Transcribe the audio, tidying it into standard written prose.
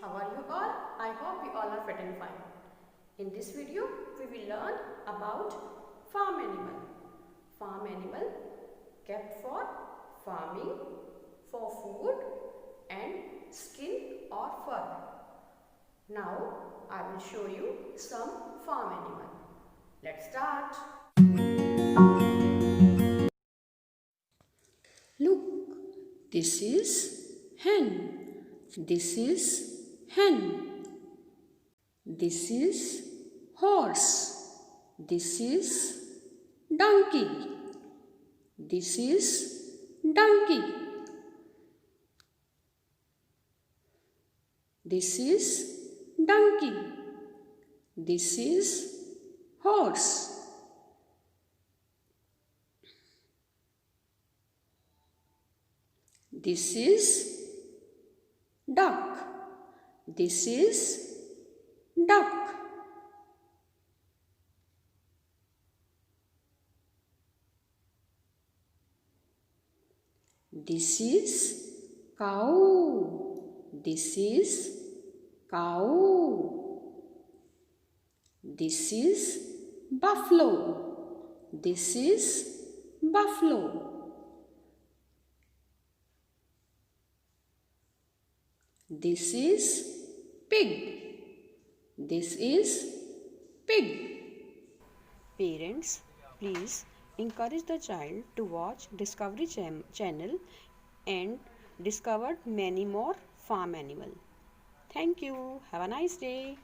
How are you all? I hope you all are fit and fine. In this video, we will learn about farm animal. Farm animal kept for farming, for food and skin or fur. Now, I will show you some farm animal. Let's start. Look, this is hen. This is hen. This is horse. This is donkey. This is donkey. This is donkey. This is horse. This is duck. This is duck. This is cow. This is cow. This is buffalo. This is buffalo. This is pig. This is pig. Parents, please encourage the child to watch Discovery channel and discover many more farm animal. Thank you. Have a nice day.